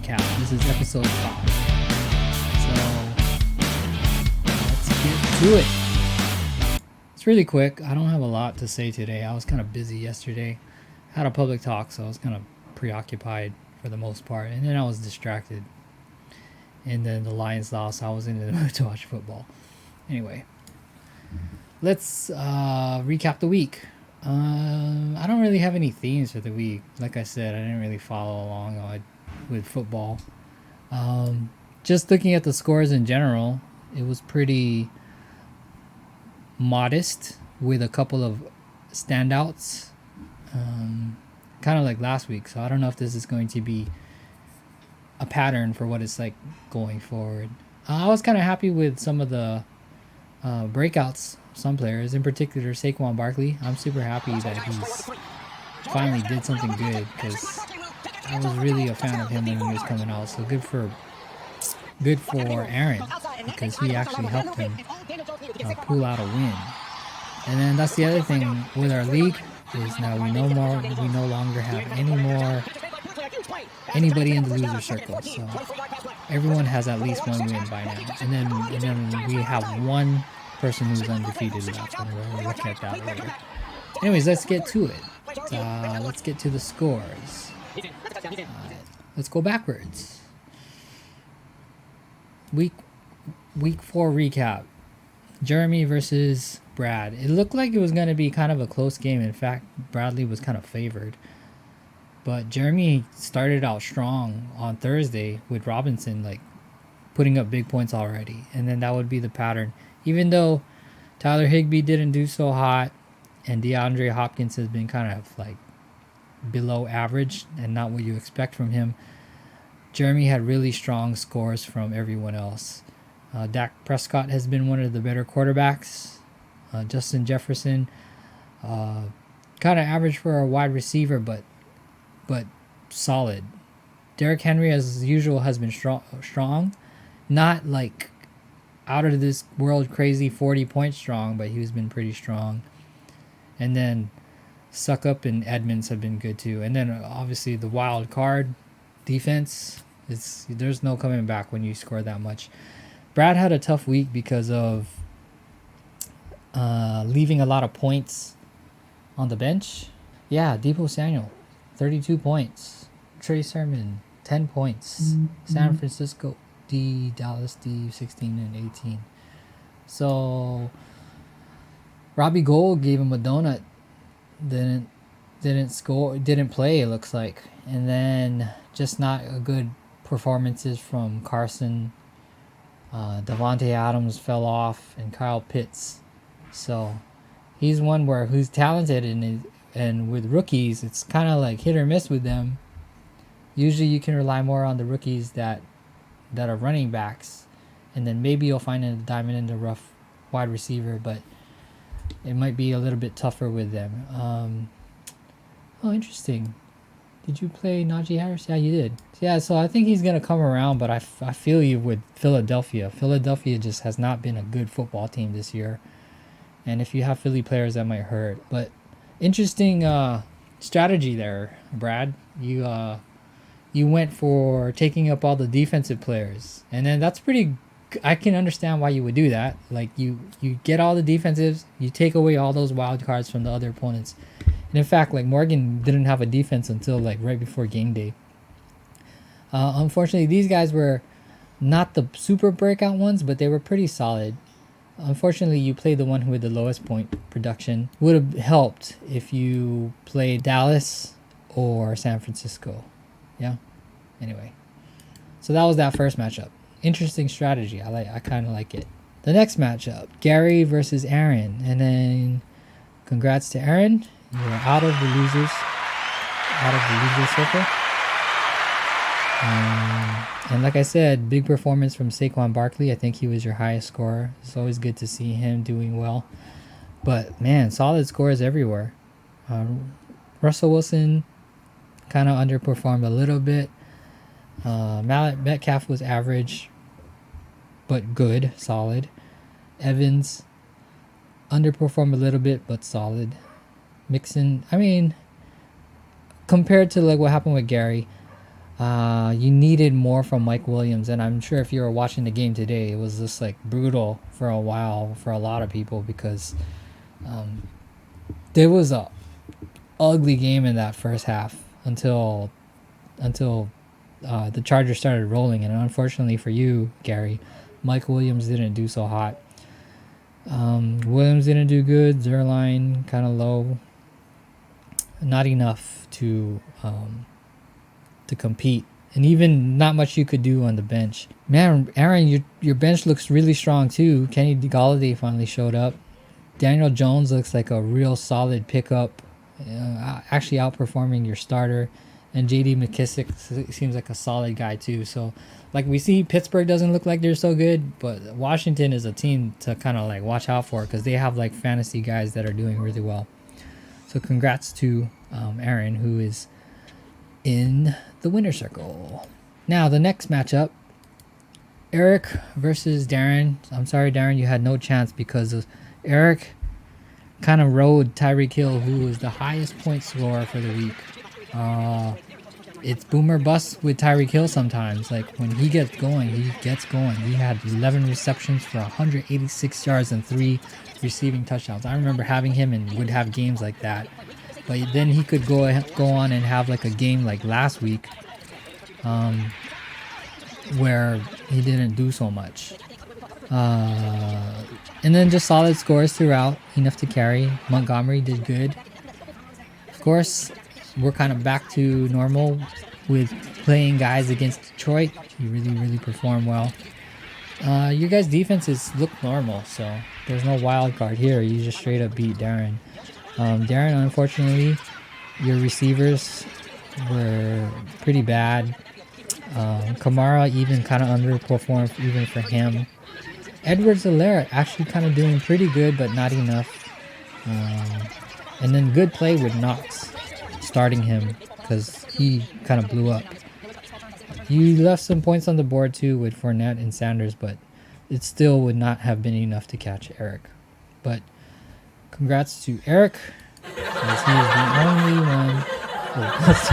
recap. This is episode 5. So let's get to it. It's really quick. I don't have a lot to say today. I was kind of busy yesterday. Had a public talk, so I was kind of preoccupied for the most part. And then I was distracted. And then the Lions lost, so I was in the mood to watch football. Anyway, let's recap the week. I don't really have any themes for the week. Like I said, I didn't really follow along with football. Just looking at the scores in general, it was pretty modest with a couple of standouts. Kind of like last week. So I don't know if this is going to be a pattern for what it's like going forward. I was kind of happy with some of the breakouts. Some players, in particular Saquon Barkley. I'm super happy that he's finally did something good because I was really a fan of him when he was coming out. So good for Aaron because he actually helped him pull out a win. And then that's the other thing with our league is now we no longer have anybody in the loser circle. So everyone has at least one win by now. And then we have one person who's undefeated. That's when we'll look at that later. Anyways, let's get to it. Let's get to the scores. Let's go backwards. Week 4 recap. Jeremy versus Brad. It looked like it was going to be kind of a close game. In fact, Bradley was kind of favored. But Jeremy started out strong on Thursday with Robinson putting up big points already. And then that would be the pattern. Even though Tyler Higbee didn't do so hot and DeAndre Hopkins has been kind of below average and not what you expect from him, Jeremy had really strong scores from everyone else. Dak Prescott has been one of the better quarterbacks. Justin Jefferson, kind of average for a wide receiver, but solid. Derrick Henry, as usual, has been strong. Not out of this world crazy 40 points strong, but he's been pretty strong. And then Suck Up and Edmonds have been good too. And then obviously the wild card defense, there's no coming back when you score that much. Brad had a tough week because of leaving a lot of points on the bench. Yeah, Deebo Samuel, 32 points. Trey Sermon, 10 points. Mm-hmm. San Francisco Dallas D 16 and 18. So Robbie Gould gave him a donut. Didn't play, it looks like. And then just not a good performances from Carson. Devontae Adams fell off and Kyle Pitts. So he's one who's talented and with rookies it's kind of hit or miss with them. Usually you can rely more on the rookies that are running backs, and then maybe you'll find a diamond in the rough wide receiver, but it might be a little bit tougher with them. Interesting. Did you play Najee Harris? Yeah, you did. Yeah, so I think he's going to come around, but I feel you with Philadelphia. Philadelphia just has not been a good football team this year, and if you have Philly players, that might hurt. But interesting strategy there, Brad. You went for taking up all the defensive players. And then that's pretty... I can understand why you would do that. You get all the defensives, you take away all those wild cards from the other opponents. And in fact, Morgan didn't have a defense until right before game day. Unfortunately, these guys were not the super breakout ones, but they were pretty solid. Unfortunately, you played the one with the lowest point production. Would have helped if you played Dallas or San Francisco. Yeah. Anyway, so that was that first matchup. Interesting strategy. I kind of like it. The next matchup, Gary versus Aaron, and then congrats to Aaron. You're out of the loser circle. And like I said, big performance from Saquon Barkley. I think he was your highest scorer. It's always good to see him doing well. But man, solid scores everywhere. Russell Wilson kind of underperformed a little bit. Metcalf was average, but good, solid. Evans underperformed a little bit, but solid. Mixon, compared to what happened with Gary, You needed more from Mike Williams, and I'm sure if you were watching the game today, it was just like brutal for a while for a lot of people because there was a ugly game in that first half until the Chargers started rolling, and unfortunately for you, Gary, Mike Williams didn't do so hot. Williams didn't do good. Zerline kind of low, not enough to compete, and even not much you could do on the bench. Man, Aaron, your bench looks really strong too. Kenny Golladay finally showed up. Daniel Jones looks like a real solid pickup, actually outperforming your starter. And J.D. McKissick seems like a solid guy too. So, like we see, Pittsburgh doesn't look like they're so good, but Washington is a team to kind of like watch out for because they have like fantasy guys that are doing really well. So, congrats to Aaron, who is in the winner circle. Now, the next matchup, Eric versus Darren. I'm sorry, Darren, you had no chance because Eric kind of rode Tyreek Hill, who was the highest point scorer for the week. It's boomer bust with Tyreek Hill sometimes. Like when he gets going, he gets going. He had 11 receptions for 186 yards and 3 receiving touchdowns. I remember having him and would have games like that. But then he could go on and have like a game like last week where he didn't do so much. And then just solid scores throughout, enough to carry. Montgomery did good. Of course, we're kind of back to normal with playing guys against Detroit. You really perform well. You guys' defenses look normal, so there's no wild card here. You just straight up beat Darren. Darren, unfortunately, your receivers were pretty bad. Kamara even kind of underperformed even for him. Edwards-Helaire actually kind of doing pretty good, but not enough. And then good play with Knox starting him because he kind of blew up. You left some points on the board too with Fournette and Sanders, but it still would not have been enough to catch Eric. But congrats to Eric, because he is the only one. Oh, that's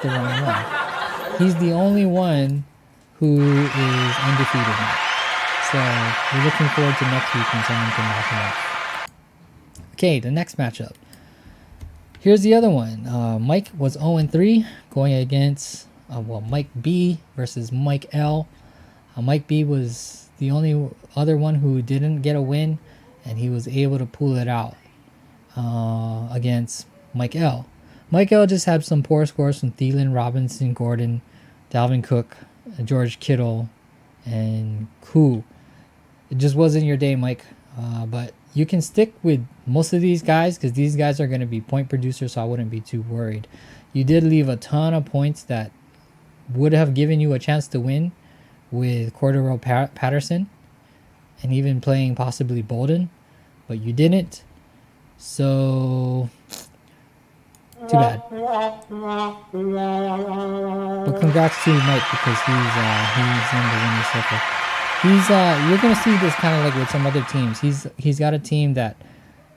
the wrong one. He's the only one who is undefeated now. So we're looking forward to next week when someone can knock him out. Okay, the next matchup. Here's the other one. Mike was 0-3 going against Mike B versus Mike L. Mike B was the only other one who didn't get a win, and he was able to pull it out against Mike L. Mike L just had some poor scores from Thielen, Robinson, Gordon, Dalvin Cook, George Kittle, and Koo. It just wasn't your day, Mike. But you can stick with most of these guys because these guys are going to be point producers, so I wouldn't be too worried. You did leave a ton of points that would have given you a chance to win with Cordero Patterson and even playing possibly Bolden, but you didn't. So, too bad. But congrats to Mike because he's in the winning circle. You're gonna see this kind of like with some other teams. He's got a team that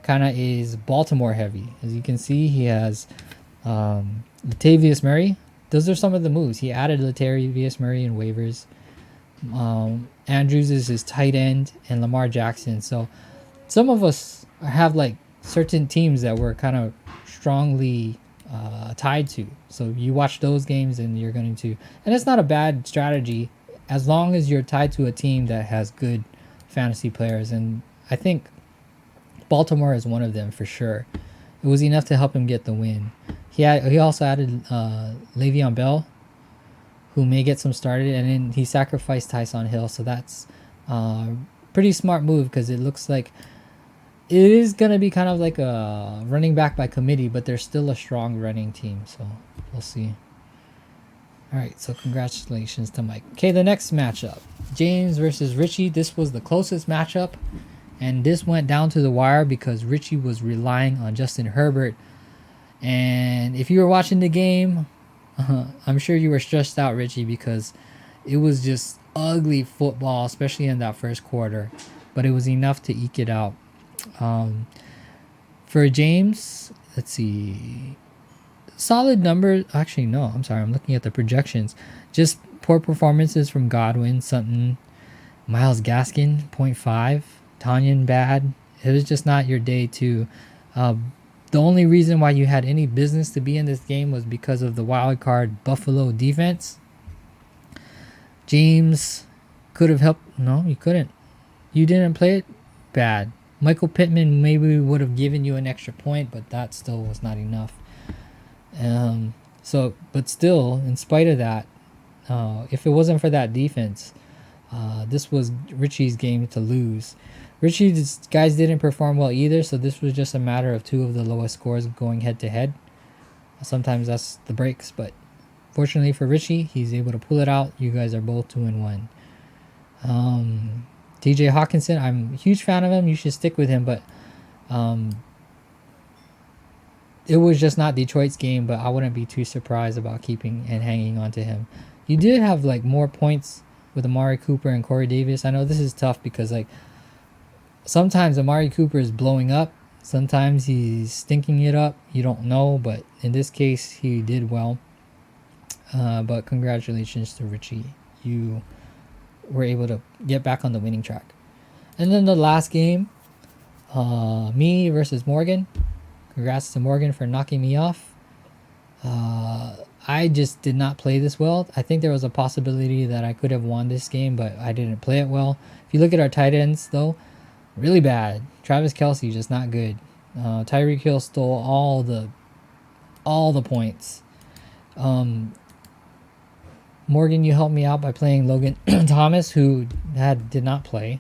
kind of is Baltimore heavy. As you can see, he has Latavius Murray. Those are some of the moves. He added Latavius Murray in waivers. Andrews is his tight end, and Lamar Jackson. So some of us have like certain teams that we're kind of strongly tied to. So you watch those games and you're going to, and it's not a bad strategy as long as you're tied to a team that has good fantasy players. And I think Baltimore is one of them for sure. It was enough to help him get the win. He also added Le'Veon Bell, who may get some started, and then he sacrificed Tyson Hill. So that's pretty smart move because it looks like it is going to be kind of like a running back by committee, but they're still a strong running team. So we'll see. All right, so congratulations to Mike. Okay, the next matchup, James versus Richie. This was the closest matchup, and this went down to the wire because Richie was relying on Justin Herbert. And if you were watching the game, I'm sure you were stressed out, Richie, because it was just ugly football, especially in that first quarter. But it was enough to eke it out. For James, let's see. solid numbers. Actually, no, I'm sorry. I'm looking at the projections. Just poor performances from Godwin, Sutton, Miles Gaskin, 0.5. Tanyan, bad. It was just not your day to. The only reason why you had any business to be in this game was because of the wild card Buffalo defense. James could have helped. No, you couldn't. You didn't play it bad. Michael Pittman maybe would have given you an extra point, but that still was not enough. But still, in spite of that, if it wasn't for that defense, this was Richie's game to lose. Richie's guys didn't perform well either, so this was just a matter of two of the lowest scores going head to head. Sometimes that's the breaks, but fortunately for Richie, he's able to pull it out. You guys are both 2-1. TJ Hawkinson, I'm a huge fan of him. You should stick with him, but it was just not Detroit's game, but I wouldn't be too surprised about keeping and hanging on to him. You did have like more points with Amari Cooper and Corey Davis. I know this is tough because like sometimes Amari Cooper is blowing up. Sometimes he's stinking it up. You don't know, but in this case, he did well. But congratulations to Richie. You were able to get back on the winning track. And then the last game, me versus Morgan. Congrats to Morgan for knocking me off. I just did not play this well. I think there was a possibility that I could have won this game, but I didn't play it well. If you look at our tight ends, though, really bad. Travis Kelce, just not good. Tyreek Hill stole all the points. Morgan, you helped me out by playing Logan Thomas, who did not play.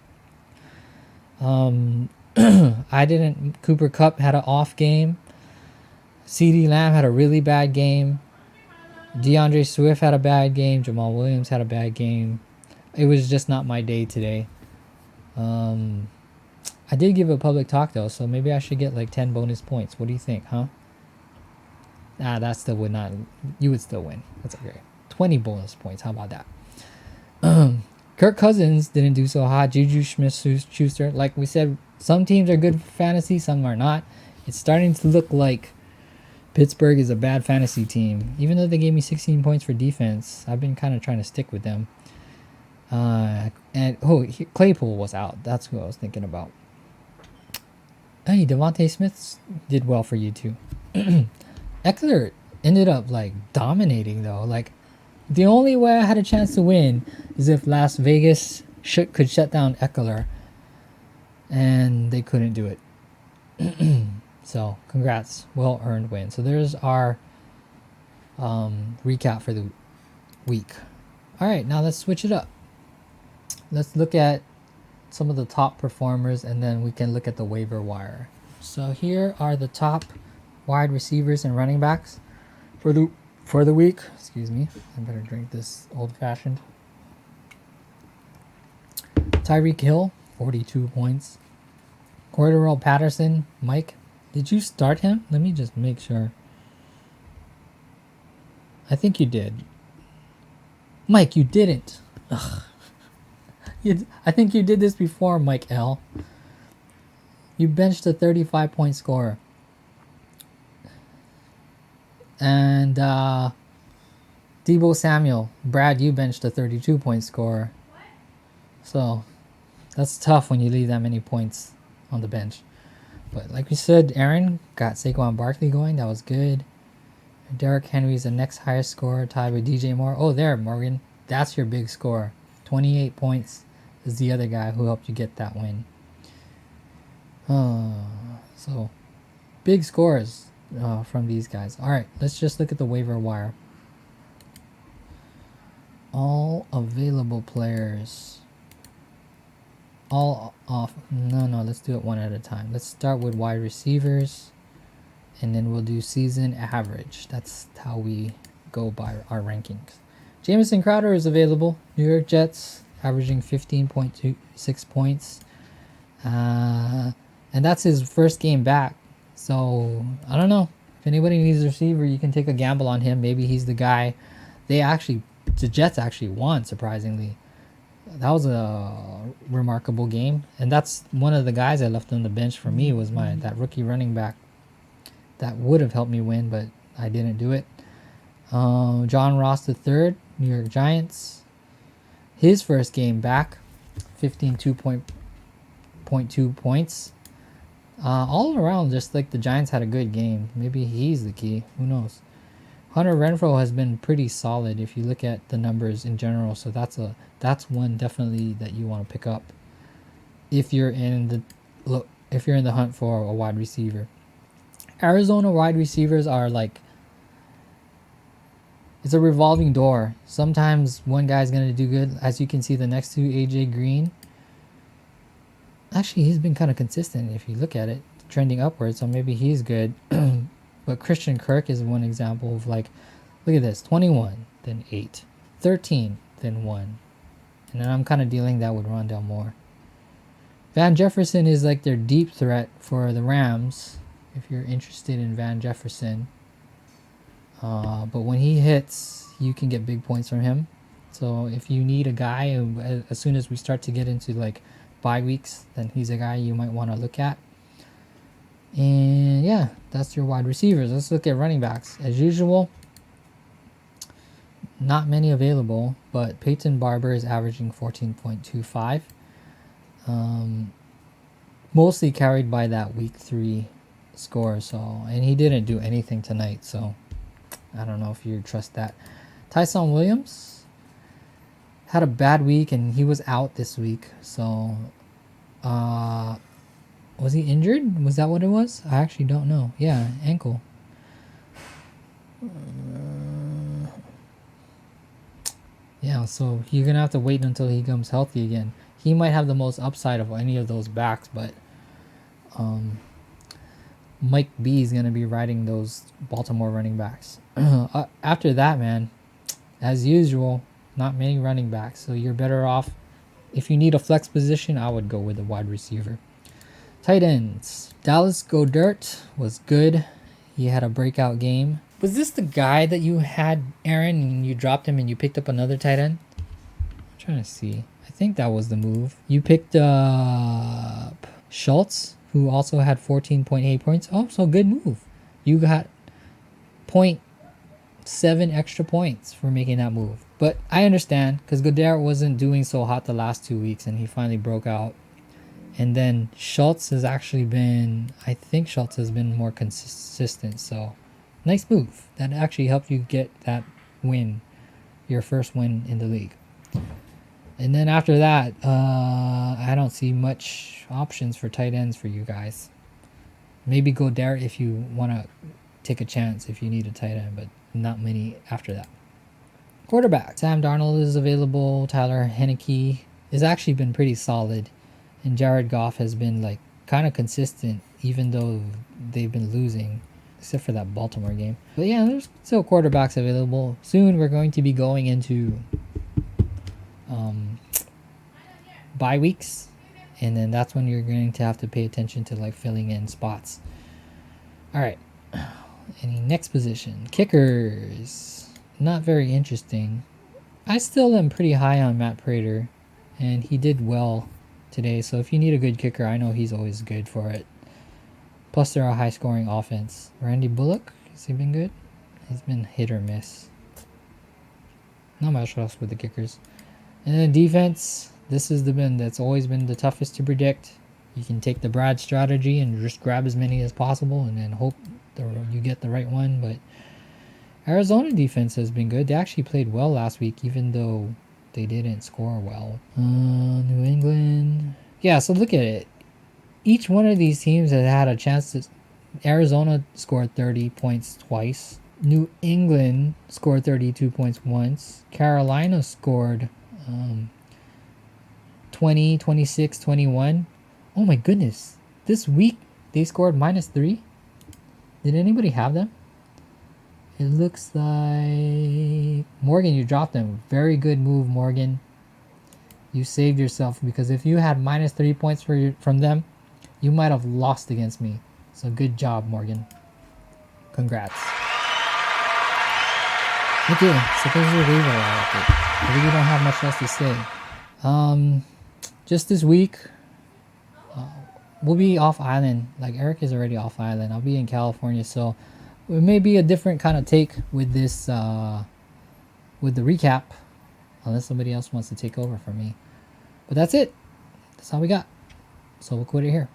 I didn't. Cooper Kupp had an off game. CeeDee Lamb had a really bad game. DeAndre Swift had a bad game. Jamal Williams had a bad game. It was just not my day today. I did give a public talk though, so maybe I should get like 10 bonus points. What do you think, huh? That still would not. You would still win. That's okay. 20 bonus points. How about that? Kirk Cousins didn't do so hot. Juju Smith-Schuster, like we said, some teams are good for fantasy, some are not. It's starting to look like Pittsburgh is a bad fantasy team. Even though they gave me 16 points for defense, I've been kind of trying to stick with them. Claypool was out. That's who I was thinking about. Hey, Devontae Smith did well for you too. Eckler ended up like dominating though. Like the only way I had a chance to win is if Las Vegas could shut down Eckler, and they couldn't do it. So congrats, well earned win. So there's our recap for the week. All right, now let's switch it up. Let's look at some of the top performers, and then we can look at the waiver wire. So here are the top wide receivers and running backs for the week. Excuse me, I better drink this old-fashioned. Tyreek Hill, 42 points. Cordarrelle Patterson, Mike, did you start him? Let me just make sure. I think you did. Mike, you didn't. Ugh. I think you did this before, Mike L. You benched a 35-point scorer. And Deebo Samuel, Brad, you benched a 32-point scorer. So that's tough when you leave that many points on the bench. But like we said, Aaron got Saquon Barkley going. That was good. Derrick Henry is the next highest scorer, tied with DJ Moore. Oh, there, Morgan. That's your big score. 28 points is the other guy who helped you get that win. So big scores from these guys. All right, let's just look at the waiver wire. All available players. All off. No, let's do it one at a time. Let's start with wide receivers, and then we'll do season average. That's how we go by our rankings. Jamison Crowder is available. New York Jets, averaging 15.26 points. And that's his first game back. So, I don't know. If anybody needs a receiver, you can take a gamble on him. Maybe he's the guy. The Jets actually won, surprisingly. That was a remarkable game. And that's one of the guys I left on the bench for me was that rookie running back. That would have helped me win, but I didn't do it. John Ross III, New York Giants. His first game back, 15.2 points. All around, just like the Giants had a good game. Maybe he's the key. Who knows? Hunter Renfroe has been pretty solid if you look at the numbers in general. So that's one definitely that you want to pick up if you're in the hunt for a wide receiver. Arizona wide receivers are like, it's a revolving door. Sometimes one guy's going to do good. As you can see, the next two, AJ Green. Actually, he's been kind of consistent if you look at it, trending upwards. So maybe he's good. But Christian Kirk is one example of like, look at this, 21, then 8, 13, then 1. And then I'm kind of dealing that with Rondell Moore. Van Jefferson is like their deep threat for the Rams, if you're interested in Van Jefferson. But when he hits, you can get big points from him. So if you need a guy, as soon as we start to get into like bye weeks, then he's a guy you might want to look at. And yeah, that's your wide receivers. Let's look at running backs. As usual, not many available, but Peyton Barber is averaging 14.25. Mostly carried by that week 3 score. And he didn't do anything tonight, so I don't know if you trust that. Tyson Williams had a bad week and he was out this week. So, was he injured? Was that what it was? I actually don't know. Yeah, ankle. Yeah, so you're going to have to wait until he comes healthy again. He might have the most upside of any of those backs, but Mike B is going to be riding those Baltimore running backs. After that, man, as usual, not many running backs. So you're better off. If you need a flex position, I would go with a wide receiver. Tight ends. Dallas Goedert was good. He had a breakout game. Was this the guy that you had, Aaron, and you dropped him and you picked up another tight end? I'm trying to see. I think that was the move. You picked up Schultz, who also had 14.8 points. Oh, so good move. You got 0.7 extra points for making that move. But I understand, because Goedert wasn't doing so hot the last 2 weeks, and he finally broke out. And then Schultz has actually been, I think Schultz has been more consistent. So nice move. That actually helped you get that win, your first win in the league. And then after that, I don't see much options for tight ends for you guys. Maybe Goedert if you want to take a chance if you need a tight end, but not many after that. Quarterback. Sam Darnold is available. Tyler Heineke has actually been pretty solid. And Jared Goff has been like kind of consistent even though they've been losing, except for that Baltimore game. But yeah, there's still quarterbacks available. Soon we're going to be going into bye weeks, and then that's when you're going to have to pay attention to like filling in spots. All right, any next position? Kickers. Not very interesting. I still am pretty high on Matt Prater, and he did well today. So if you need a good kicker, I know he's always good for it. Plus they're a high scoring offense. Randy Bullock, has he been good? He's been hit or miss. Not much else with the kickers. And then defense, this is the one that's always been the toughest to predict. You can take the Brad strategy and just grab as many as possible and then hope you get the right one. But Arizona defense has been good. They actually played well last week, even though they didn't score well. New England. Yeah, so look at it. Each one of these teams has had a chance to... Arizona scored 30 points twice. New England scored 32 points once. Carolina scored 20, 26, 21. Oh my goodness. This week they scored -3. Did anybody have them? It looks like... Morgan, you dropped them. Very good move, Morgan. You saved yourself, because if you had -3 points from them, you might have lost against me. So good job, Morgan. Congrats. Okay, so there's your waiver wire update. I really don't have much else to say. Just this week, we'll be off island. Like, Eric is already off island. I'll be in California, so it may be a different kind of take with this with the recap, unless somebody else wants to take over for me. But that's it. That's all we got. So we'll quit it here.